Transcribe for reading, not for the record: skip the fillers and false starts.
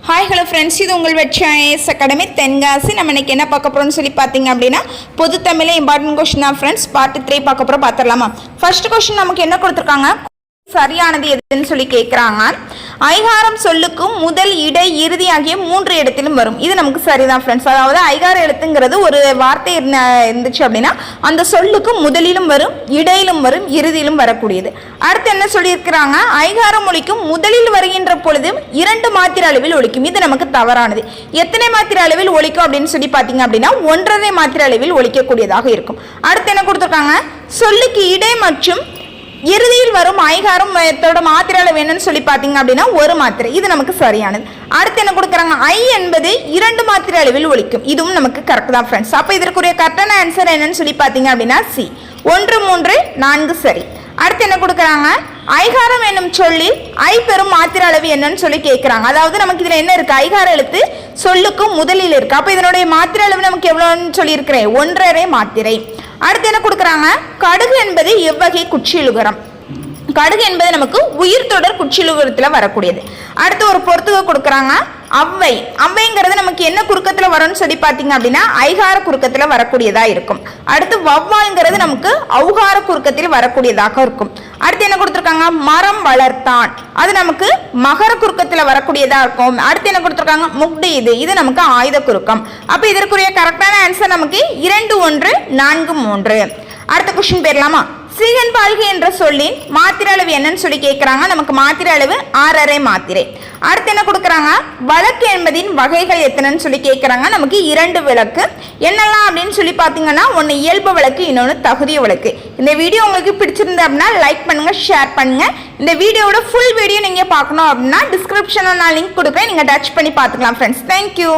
Hi hello friends, இது உங்கள் வெற்றி IAS அகாடமி தென்காசி. நம்ம இன்னைக்கு என்ன பார்க்க போகிறோம்னு சொல்லி பார்த்தீங்க அப்படின்னா, பொது தமிழ் இம்பார்ட்டன்ட் கொஸ்டின் தான் ஃப்ரெண்ட்ஸ். பார்ட் 3 பார்க்க போகிறோம். பார்த்துடலாமா? ஃபர்ஸ்ட் கொஸ்டின் நமக்கு என்ன கொடுத்துருக்காங்க, சரியானது எதுன்னு சொல்லி கேட்குறாங்க. ஐகாரம் சொல்லுக்கும் முதல் இடை இறுதி ஆகிய 3 இடத்திலும் வரும். இது நமக்கு சரிதான் ஃப்ரெண்ட்ஸ். அதாவது ஐகார எழுத்துங்கிறது ஒரு வார்த்தை இருந்துச்சு அப்படின்னா அந்த சொல்லுக்கு முதலிலும் வரும், இடையிலும் வரும், இறுதியிலும் வரக்கூடியது. அடுத்து என்ன சொல்லியிருக்கிறாங்க, ஐகாரம் ஒலிக்கும் முதலில் வருகின்ற பொழுது 2 மாத்திரை அளவில் ஒலிக்கும். இது நமக்கு தவறானது. எத்தனை மாத்திரை அளவில் ஒலிக்கும் அப்படின்னு சொல்லி பார்த்தீங்க அப்படின்னா 1.5 மாத்திரை அளவில் ஒலிக்கக்கூடியதாக இருக்கும். அடுத்து என்ன கொடுத்துருக்காங்க, சொல்லுக்கு இடை மற்றும் இறுதியில் வரும் ஐகாரம் மாத்திரை அளவு என்னன்னு சொல்லி பார்த்தீங்க அப்படின்னா 1 மாத்திரை. இது நமக்கு சரியானது. அடுத்து என்ன கொடுக்குறாங்க, ஐ என்பது 2 மாத்திரை அளவில் ஒலிக்கும். இதுவும் நமக்கு கரெக்ட் தான் ஃப்ரெண்ட்ஸ். அப்போ இதற்குரிய கரெக்டான ஆன்சர் என்னன்னு சொல்லி பார்த்தீங்க அப்படின்னா சி, 1, 3, 4 சரி. அடுத்து என்ன கொடுக்குறாங்க, ஐகாரம் என்னும் சொல்லில் ஐ பெறும் மாத்திரை அளவு என்னன்னு சொல்லி கேட்குறாங்க. அதாவது நமக்கு இதில் என்ன இருக்கு, ஐகார எழுத்து சொல்லுக்கும் முதலில் இருக்கு. அப்போ இதனுடைய மாத்திரை அளவு நமக்கு எவ்வளோன்னு சொல்லியிருக்கிறேன், 1.5 மாத்திரை. அடுத்து என்ன கொடுக்குறாங்க, கடுகு என்பது எவ்வகை குற்றியலுகரம். கடுகு என்பது நமக்கு உயிர் தொடர் குற்றியலுகரத்தில் வரக்கூடியது. அடுத்து ஒரு பொறுத்துக கொடுக்குறாங்க, அவ்வை. அவ்வைங்கிறது நமக்கு என்ன குறுக்கத்தில் வரும்னு சொல்லி பார்த்தீங்க அப்படின்னா ஐகார குறுக்கத்தில் வரக்கூடியதா இருக்கும். அடுத்து வவ்வால்ங்கிறது நமக்கு ஔகார குறுக்கத்தில் வரக்கூடியதாக இருக்கும். அடுத்து என்ன கொடுத்துருக்காங்க, மரம் வளர்த்தான். அது நமக்கு மகர குறுக்கத்தில் வரக்கூடியதா இருக்கும். அடுத்து என்ன கொடுத்துருக்காங்க, முக்டு. இது நமக்கு ஆயுத குறுக்கம். அப்போ இதற்குரிய கரெக்டான ஆன்சர் நமக்கு 2, 1, 4, 3. அடுத்த கொஸ்டின் போயிடலாமா. சீகன் பால்கை என்ற சொல்லின் மாத்திரை அளவு என்னன்னு சொல்லி கேட்குறாங்க. நமக்கு மாத்திரை அளவு 6.5 மாத்திரை. அடுத்து என்ன கொடுக்குறாங்க, வழக்கு என்பதின் வகைகள் எத்தனைன்னு சொல்லி கேட்குறாங்க. நமக்கு 2 விளக்கு. என்னெல்லாம் அப்படின்னு சொல்லி பார்த்தீங்கன்னா, ஒன்று இயல்பு வழக்கு, இன்னொன்று தகுதி வழக்கு. இந்த வீடியோ உங்களுக்கு பிடிச்சிருந்தா அப்படின்னா லைக் பண்ணுங்க, ஷேர் பண்ணுங்க. இந்த வீடியோவோட ஃபுல் வீடியோ நீங்கள் பார்க்கணும் அப்படின்னா டிஸ்கிரிப்ஷனில் நான் லிங்க் கொடுக்குறேன், நீங்கள் டச் பண்ணி பார்த்துக்கலாம் ஃப்ரெண்ட்ஸ். தேங்க்யூ.